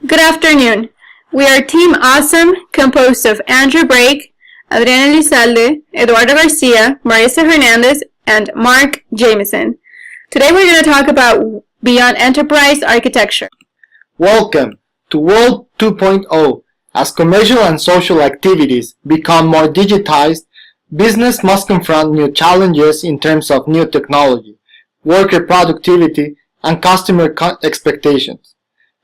Good afternoon. We are Team Awesome, composed of Andrew Brake, Adriana Elizalde, Eduardo Garcia, Marisa Hernandez, and Mark Jameson. Today we're going to talk about Beyond Enterprise Architecture. Welcome to World 2.0. As commercial and social activities become more digitized, business must confront new challenges in terms of new technology, worker productivity, and customer expectations.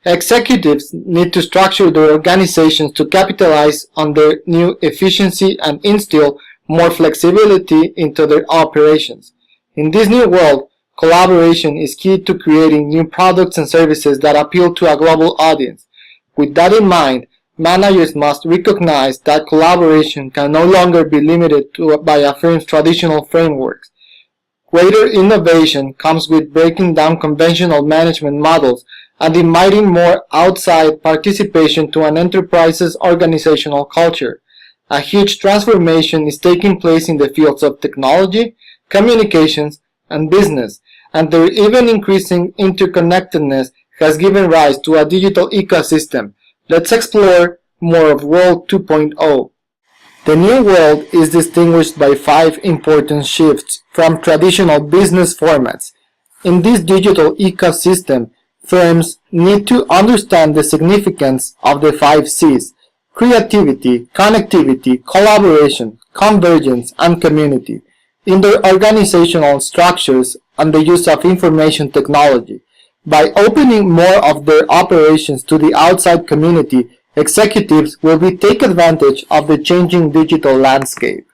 Executives need to structure their organizations to capitalize on their new efficiency and instill more flexibility into their operations. In this new world, collaboration is key to creating new products and services that appeal to a global audience. With that in mind, managers must recognize that collaboration can no longer be limited by a firm's traditional frameworks. Greater innovation comes with breaking down conventional management models and inviting more outside participation to an enterprise's organizational culture. A huge transformation is taking place in the fields of technology, communications, and business, and their even increasing interconnectedness has given rise to a digital ecosystem. Let's explore more of World 2.0. The new world is distinguished by 5 important shifts from traditional business formats. In this digital ecosystem, firms need to understand the significance of the 5 C's: creativity, connectivity, collaboration, convergence, and community in their organizational structures and the use of information technology. By opening more of their operations to the outside community, executives will take advantage of the changing digital landscape.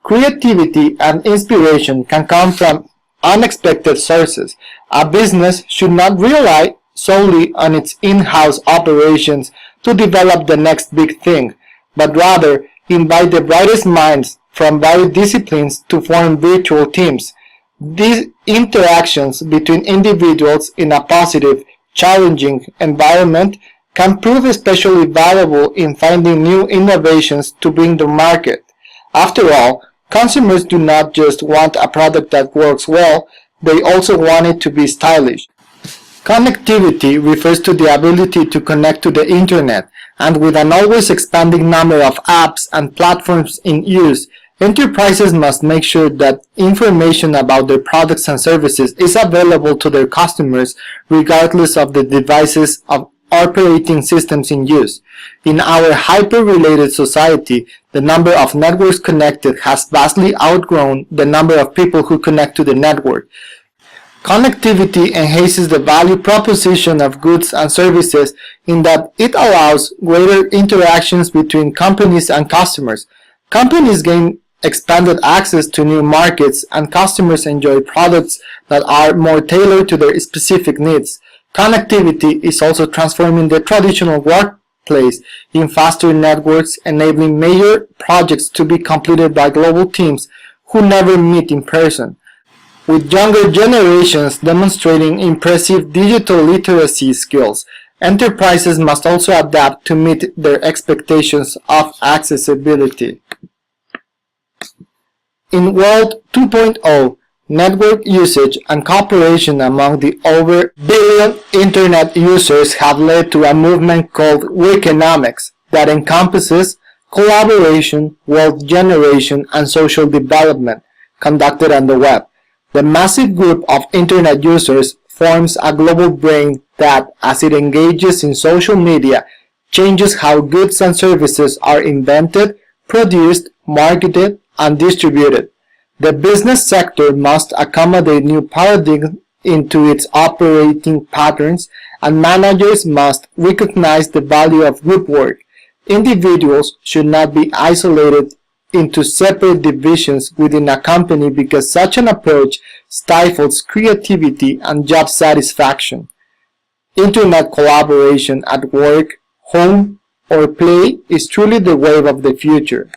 Creativity and inspiration can come from unexpected sources. A business should not rely solely on its in-house operations to develop the next big thing, but rather invite the brightest minds from various disciplines to form virtual teams. These interactions between individuals in a positive, challenging environment can prove especially valuable in finding new innovations to bring to market. After all, consumers do not just want a product that works well, they also want it to be stylish. Connectivity refers to the ability to connect to the internet, and with an always expanding number of apps and platforms in use, enterprises must make sure that information about their products and services is available to their customers regardless of the devices of operating systems in use. In our hyper-related society, the number of networks connected has vastly outgrown the number of people who connect to the network. Connectivity enhances the value proposition of goods and services in that it allows greater interactions between companies and customers. Companies gain expanded access to new markets, and customers enjoy products that are more tailored to their specific needs. Connectivity is also transforming the traditional workplace in faster networks, enabling major projects to be completed by global teams who never meet in person. With younger generations demonstrating impressive digital literacy skills, enterprises must also adapt to meet their expectations of accessibility. In World 2.0, network usage and cooperation among the over billion internet users have led to a movement called Weconomics that encompasses collaboration, wealth generation, and social development conducted on the web. The massive group of internet users forms a global brain that, as it engages in social media, changes how goods and services are invented, produced, marketed, and distributed. The business sector must accommodate new paradigms into its operating patterns, and managers must recognize the value of group work. Individuals should not be isolated into separate divisions within a company because such an approach stifles creativity and job satisfaction. Internet collaboration at work, home, or play is truly the wave of the future.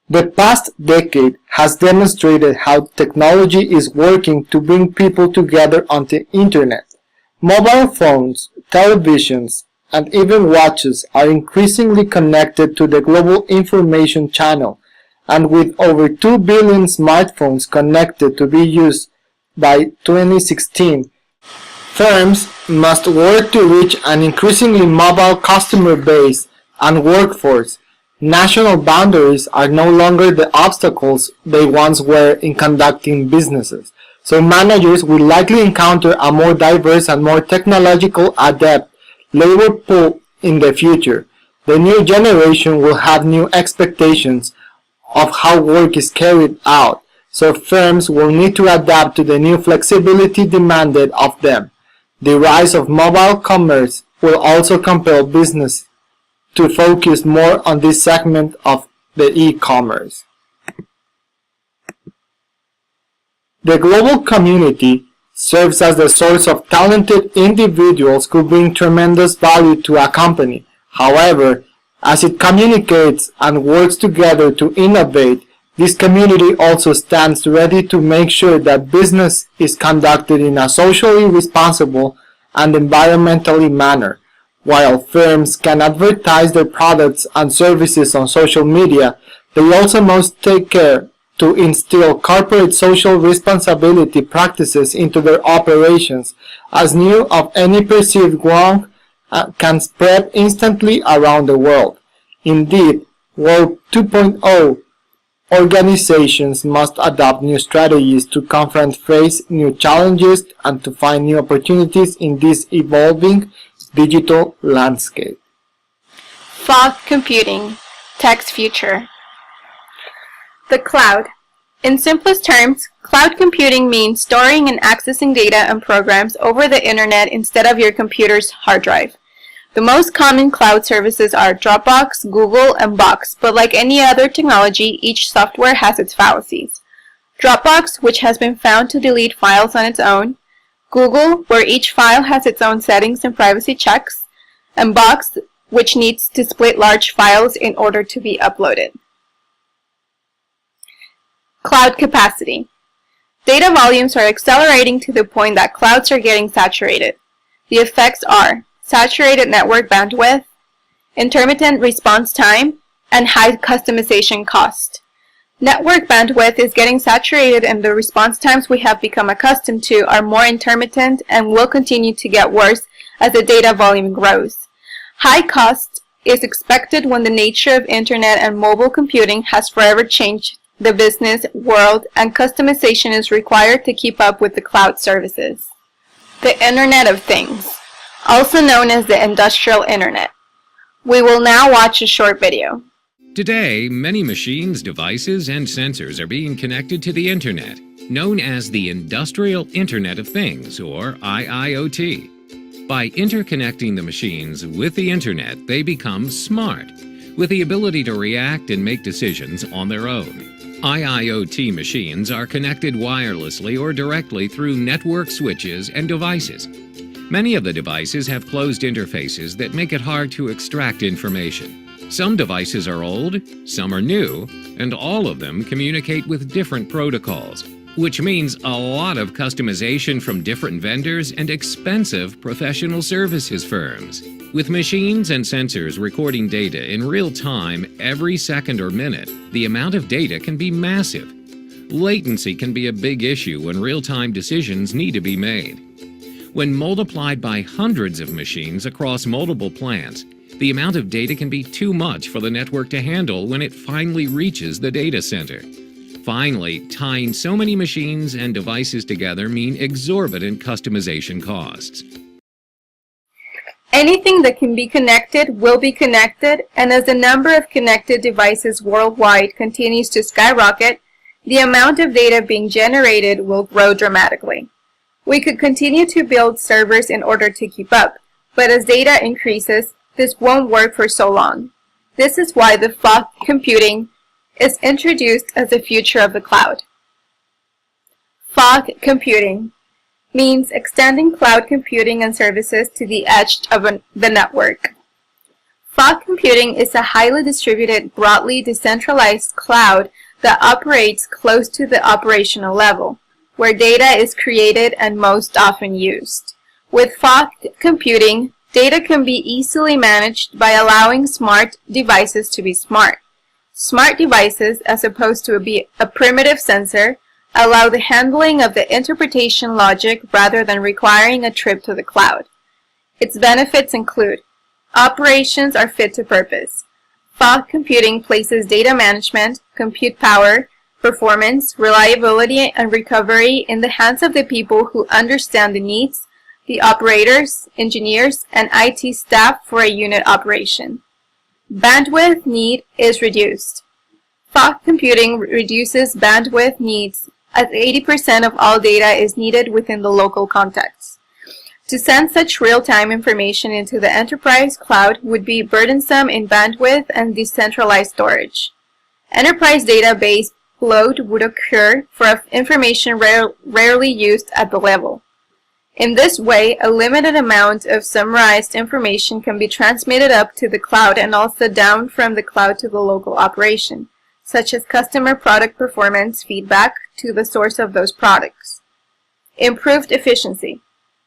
The past decade has demonstrated how technology is working to bring people together on the internet. Mobile phones, televisions, and even watches are increasingly connected to the global information channel, and with over 2 billion smartphones connected to be used by 2016, Firms must work to reach an increasingly mobile customer base and workforce. National boundaries are no longer the obstacles they once were in conducting businesses, so managers will likely encounter a more diverse and more technological adept labor pool in the future. The new generation will have new expectations of how work is carried out, so firms will need to adapt to the new flexibility demanded of them. The rise of mobile commerce will also compel business to focus more on this segment of the e-commerce. The global community serves as the source of talented individuals who bring tremendous value to a company. However, as it communicates and works together to innovate, this community also stands ready to make sure that business is conducted in a socially responsible and environmentally manner. While firms can advertise their products and services on social media, they also must take care to instill corporate social responsibility practices into their operations, as news of any perceived wrong can spread instantly around the world. Indeed, World 2.0 organizations must adopt new strategies to face new challenges and to find new opportunities in this evolving digital landscape. Fog computing, tech's future. The cloud. In simplest terms, cloud computing means storing and accessing data and programs over the internet instead of your computer's hard drive. The most common cloud services are Dropbox, Google, and Box, but like any other technology, each software has its fallacies. Dropbox, which has been found to delete files on its own, Google, where each file has its own settings and privacy checks, and Box, which needs to split large files in order to be uploaded. Cloud capacity. Data volumes are accelerating to the point that clouds are getting saturated. The effects are saturated network bandwidth, intermittent response time, and high customization cost. Network bandwidth is getting saturated and the response times we have become accustomed to are more intermittent and will continue to get worse as the data volume grows. High cost is expected when the nature of internet and mobile computing has forever changed the business world and customization is required to keep up with the cloud services. The Internet of Things, also known as the Industrial Internet. We will now watch a short video. Today, many machines, devices, and sensors are being connected to the Internet, known as the Industrial Internet of Things, or IIoT. By interconnecting the machines with the Internet, they become smart, with the ability to react and make decisions on their own. IIoT machines are connected wirelessly or directly through network switches and devices. Many of the devices have closed interfaces that make it hard to extract information. Some devices are old, some are new, and all of them communicate with different protocols, which means a lot of customization from different vendors and expensive professional services firms. With machines and sensors recording data in real time every second or minute, the amount of data can be massive. Latency can be a big issue when real-time decisions need to be made. When multiplied by hundreds of machines across multiple plants, the amount of data can be too much for the network to handle when it finally reaches the data center. Finally, tying so many machines and devices together mean exorbitant customization costs. Anything that can be connected will be connected, and as the number of connected devices worldwide continues to skyrocket, the amount of data being generated will grow dramatically. We could continue to build servers in order to keep up, but as data increases, this won't work for so long. This is why the fog computing is introduced as the future of the cloud. Fog computing means extending cloud computing and services to the edge of the network. Fog computing is a highly distributed, broadly decentralized cloud that operates close to the operational level, where data is created and most often used. With fog computing, data can be easily managed by allowing smart devices to be smart. Smart devices, as opposed to a primitive sensor, allow the handling of the interpretation logic rather than requiring a trip to the cloud. Its benefits include: operations are fit to purpose. Fog computing places data management, compute power, performance, reliability, and recovery in the hands of the people who understand the needs, the operators, engineers, and IT staff for a unit operation. Bandwidth need is reduced. Fog computing reduces bandwidth needs as 80% of all data is needed within the local context. To send such real-time information into the enterprise cloud would be burdensome in bandwidth and decentralized storage. Enterprise database load would occur for information rarely used at the level. In this way, a limited amount of summarized information can be transmitted up to the cloud and also down from the cloud to the local operation, such as customer product performance feedback to the source of those products. Improved efficiency.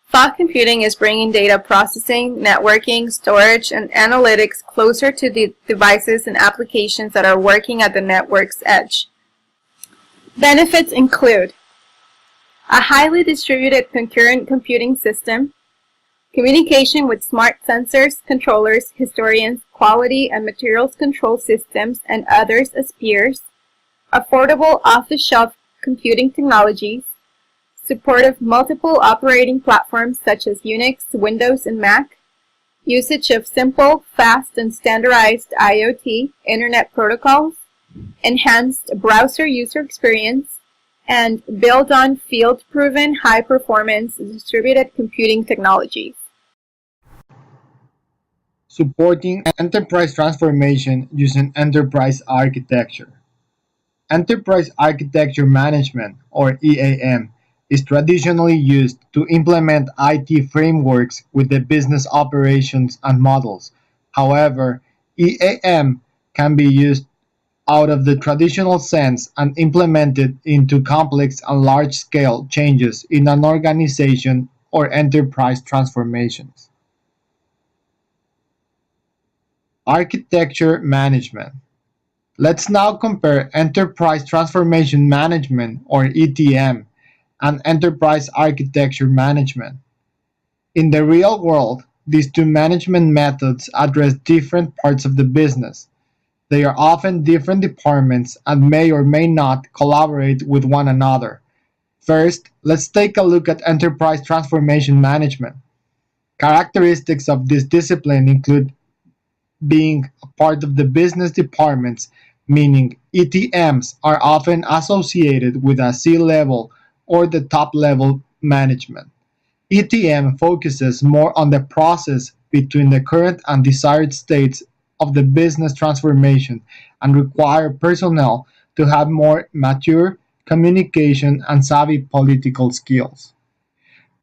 Fog computing is bringing data processing, networking, storage, and analytics closer to the devices and applications that are working at the network's edge. Benefits include a highly distributed concurrent computing system, communication with smart sensors, controllers, historians, quality and materials control systems, and others as peers, affordable off-the-shelf computing technologies, support of multiple operating platforms such as Unix, Windows, and Mac, usage of simple, fast, and standardized IoT Internet protocols, enhanced browser user experience, and build on field-proven high-performance distributed computing technologies. Supporting enterprise transformation using enterprise architecture. Enterprise architecture management, or EAM, is traditionally used to implement IT frameworks with the business operations and models. However, EAM can be used out of the traditional sense and implemented into complex and large-scale changes in an organization or enterprise transformations. Architecture management. Let's now compare Enterprise Transformation Management, or ETM, and Enterprise Architecture Management. In the real world, these two management methods address different parts of the business. They are often different departments and may or may not collaborate with one another. First, let's take a look at Enterprise Transformation Management. Characteristics of this discipline include being a part of the business departments, meaning ETMs are often associated with a C-level or the top-level management. ETM focuses more on the process between the current and desired states of the business transformation and require personnel to have more mature communication and savvy political skills.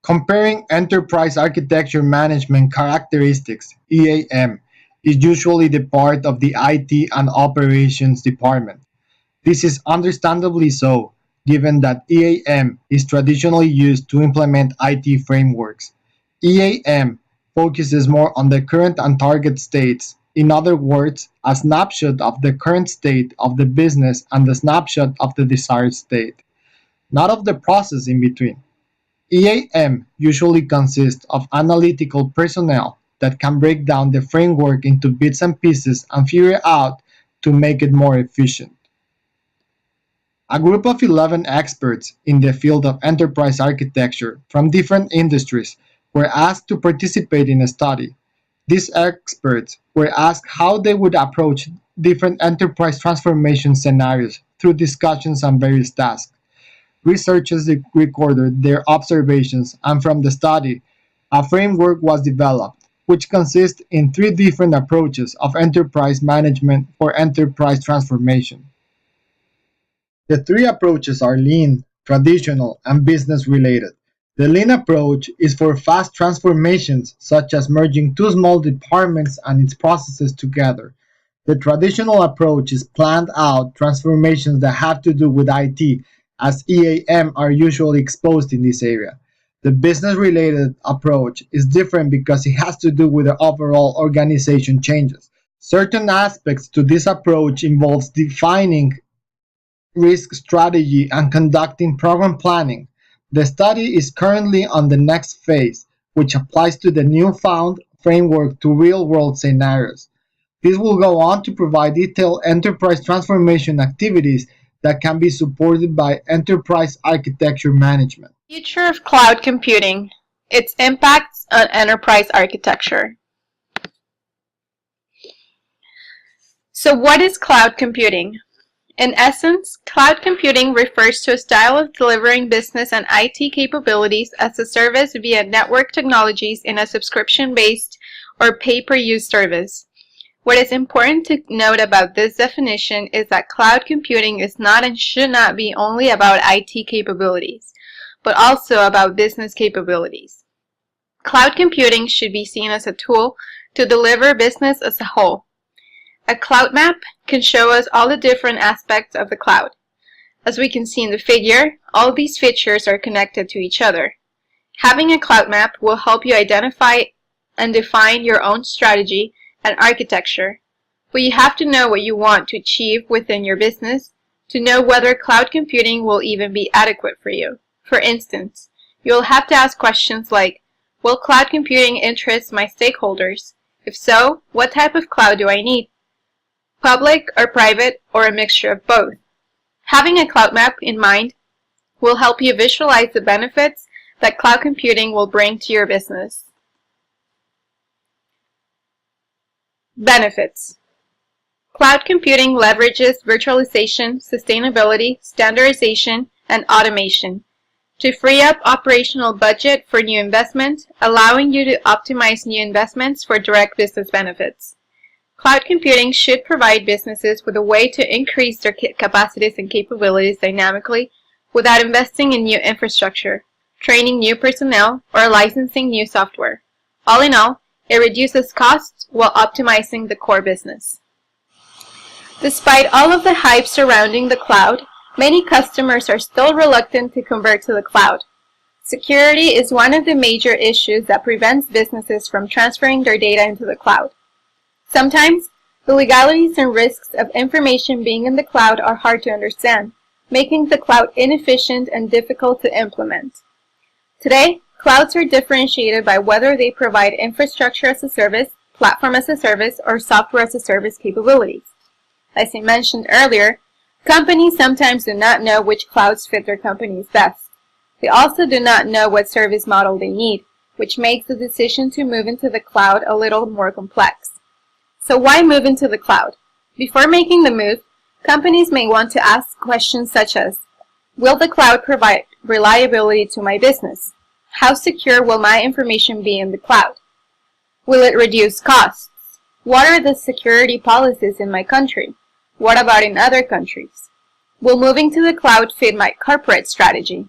Comparing enterprise architecture management characteristics, EAM, is usually the part of the IT and operations department. This is understandably so, given that EAM is traditionally used to implement IT frameworks. EAM focuses more on the current and target states. In other words, a snapshot of the current state of the business and the snapshot of the desired state, not of the process in between. EAM usually consists of analytical personnel that can break down the framework into bits and pieces and figure out to make it more efficient. A group of 11 experts in the field of enterprise architecture from different industries were asked to participate in a study. These experts were asked how they would approach different enterprise transformation scenarios through discussions on various tasks. Researchers recorded their observations, and from the study, a framework was developed, which consists in three different approaches of enterprise management for enterprise transformation. The three approaches are lean, traditional, and business-related. The lean approach is for fast transformations, such as merging two small departments and its processes together. The traditional approach is planned out transformations that have to do with IT, as EAM are usually exposed in this area. The business-related approach is different because it has to do with the overall organization changes. Certain aspects to this approach involves defining risk strategy and conducting program planning. The study is currently on the next phase, which applies to the newfound framework to real-world scenarios. This will go on to provide detailed enterprise transformation activities that can be supported by enterprise architecture management. Future of cloud computing, its impacts on enterprise architecture. So what is cloud computing? In essence, cloud computing refers to a style of delivering business and IT capabilities as a service via network technologies in a subscription-based or pay-per-use service. What is important to note about this definition is that cloud computing is not and should not be only about IT capabilities, but also about business capabilities. Cloud computing should be seen as a tool to deliver business as a whole. A cloud map can show us all the different aspects of the cloud. As we can see in the figure, all these features are connected to each other. Having a cloud map will help you identify and define your own strategy and architecture, but you have to know what you want to achieve within your business to know whether cloud computing will even be adequate for you. For instance, you'll have to ask questions like, will cloud computing interest my stakeholders? If so, what type of cloud do I need? Public or private, or a mixture of both? Having a cloud map in mind will help you visualize the benefits that cloud computing will bring to your business. Benefits. Cloud computing leverages virtualization, sustainability, standardization, and automation to free up operational budget for new investment, allowing you to optimize new investments for direct business benefits. Cloud computing should provide businesses with a way to increase their capacities and capabilities dynamically without investing in new infrastructure, training new personnel, or licensing new software. All in all, it reduces costs while optimizing the core business. Despite all of the hype surrounding the cloud, many customers are still reluctant to convert to the cloud. Security is one of the major issues that prevents businesses from transferring their data into the cloud. Sometimes, the legalities and risks of information being in the cloud are hard to understand, making the cloud inefficient and difficult to implement. Today, clouds are differentiated by whether they provide infrastructure as a service, platform as a service, or software as a service capabilities. As I mentioned earlier, companies sometimes do not know which clouds fit their companies best. They also do not know what service model they need, which makes the decision to move into the cloud a little more complex. So why move into the cloud? Before making the move, companies may want to ask questions such as, will the cloud provide reliability to my business? How secure will my information be in the cloud? Will it reduce costs? What are the security policies in my country? What about in other countries? Will moving to the cloud fit my corporate strategy?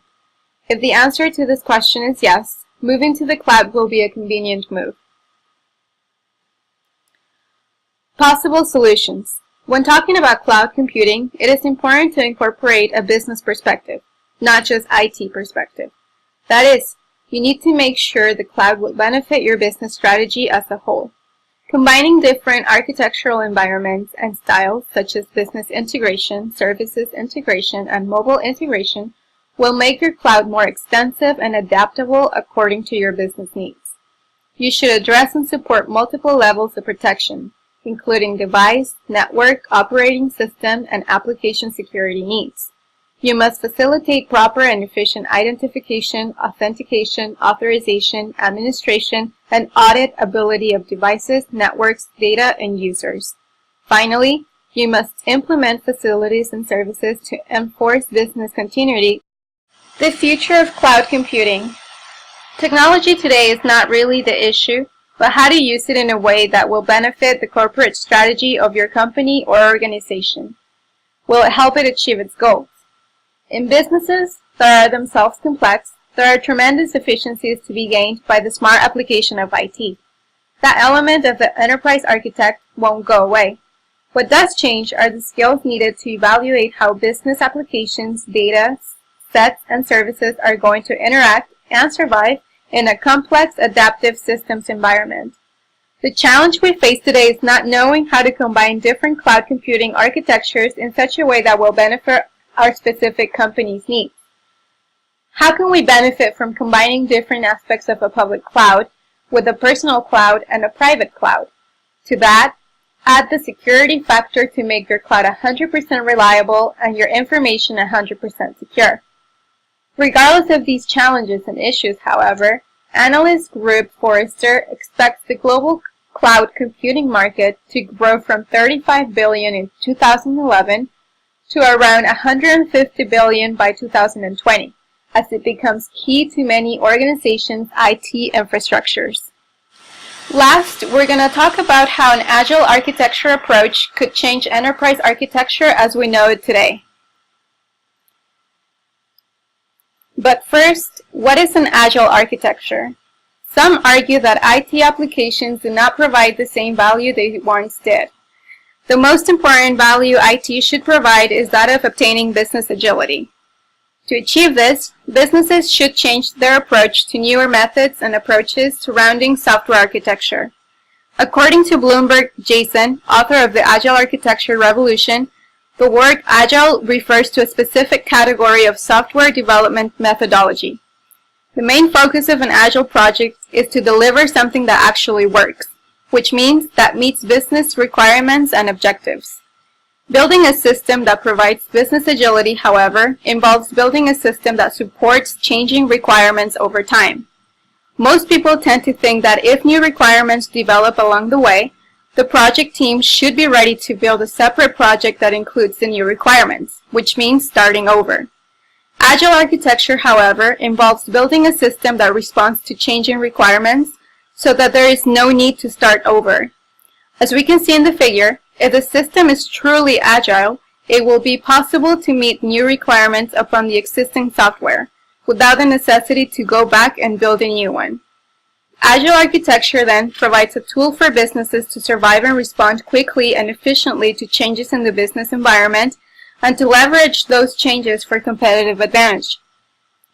If the answer to this question is yes, moving to the cloud will be a convenient move. Possible solutions. When talking about cloud computing, it is important to incorporate a business perspective, not just IT perspective. That is, you need to make sure the cloud will benefit your business strategy as a whole. Combining different architectural environments and styles such as business integration, services integration, and mobile integration will make your cloud more extensive and adaptable according to your business needs. You should address and support multiple levels of protection, including device, network, operating system, and application security needs. You must facilitate proper and efficient identification, authentication, authorization, administration, and audit ability of devices, networks, data, and users. Finally, you must implement facilities and services to enforce business continuity. The future of cloud computing. Technology today is not really the issue, but how to use it in a way that will benefit the corporate strategy of your company or organization. Will it help it achieve its goals? In businesses that are themselves complex, there are tremendous efficiencies to be gained by the smart application of IT. That element of the enterprise architect won't go away. What does change are the skills needed to evaluate how business applications, data, sets, and services are going to interact and survive in a complex adaptive systems environment. The challenge we face today is not knowing how to combine different cloud computing architectures in such a way that will benefit our specific company's needs. How can we benefit from combining different aspects of a public cloud with a personal cloud and a private cloud? To that, add the security factor to make your cloud 100% reliable and your information 100% secure. Regardless of these challenges and issues, however, analyst group Forrester expects the global cloud computing market to grow from $35 billion in 2011 to around $150 billion by 2020, as it becomes key to many organizations' IT infrastructures. Last, we're going to talk about how an agile architecture approach could change enterprise architecture as we know it today. But first, what is an agile architecture? Some argue that IT applications do not provide the same value they once did. The most important value IT should provide is that of obtaining business agility. To achieve this, businesses should change their approach to newer methods and approaches surrounding software architecture. According to Bloomberg Jason, author of the Agile Architecture Revolution, the word agile refers to a specific category of software development methodology. The main focus of an agile project is to deliver something that actually works, which means that meets business requirements and objectives. Building a system that provides business agility, however, involves building a system that supports changing requirements over time. Most people tend to think that if new requirements develop along the way, the project team should be ready to build a separate project that includes the new requirements, which means starting over. Agile architecture, however, involves building a system that responds to changing requirements so that there is no need to start over. As we can see in the figure, if the system is truly agile, it will be possible to meet new requirements upon the existing software, without the necessity to go back and build a new one. Agile architecture then provides a tool for businesses to survive and respond quickly and efficiently to changes in the business environment and to leverage those changes for competitive advantage.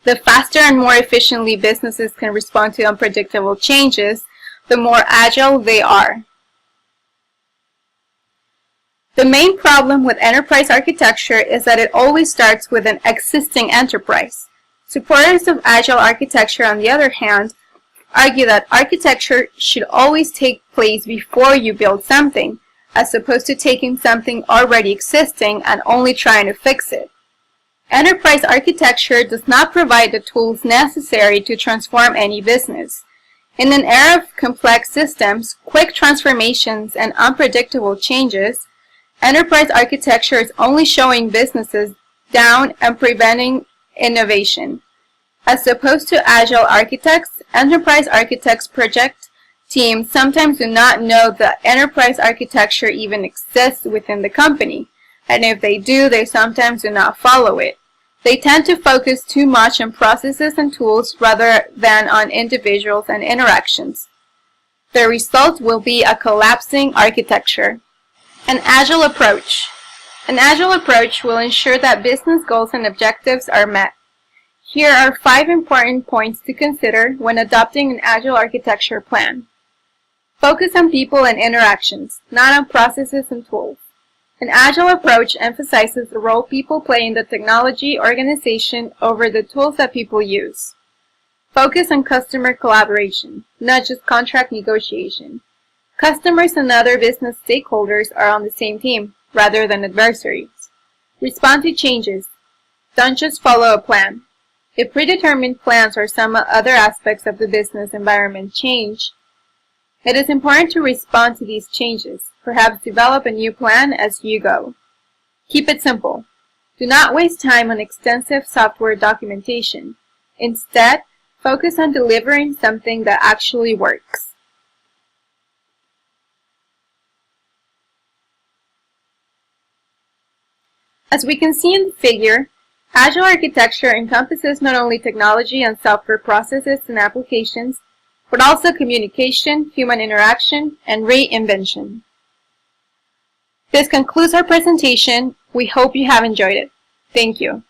The faster and more efficiently businesses can respond to unpredictable changes, the more agile they are. The main problem with enterprise architecture is that it always starts with an existing enterprise. Supporters of agile architecture, on the other hand, argue that architecture should always take place before you build something, as opposed to taking something already existing and only trying to fix it. Enterprise architecture does not provide the tools necessary to transform any business. In an era of complex systems, quick transformations, and unpredictable changes, enterprise architecture is only showing businesses down and preventing innovation. As opposed to agile architects, enterprise architects project teams sometimes do not know that enterprise architecture even exists within the company, and if they do, they sometimes do not follow it. They tend to focus too much on processes and tools rather than on individuals and interactions. The result will be a collapsing architecture. An agile approach. An agile approach will ensure that business goals and objectives are met. Here are 5 important points to consider when adopting an agile architecture plan. Focus on people and interactions, not on processes and tools. An agile approach emphasizes the role people play in the technology organization over the tools that people use. Focus on customer collaboration, not just contract negotiation. Customers and other business stakeholders are on the same team, rather than adversaries. Respond to changes. Don't just follow a plan. If predetermined plans or some other aspects of the business environment change, it is important to respond to these changes, perhaps develop a new plan as you go. Keep it simple. Do not waste time on extensive software documentation. Instead, focus on delivering something that actually works. As we can see in the figure, agile architecture encompasses not only technology and software processes and applications, but also communication, human interaction, and reinvention. This concludes our presentation. We hope you have enjoyed it. Thank you.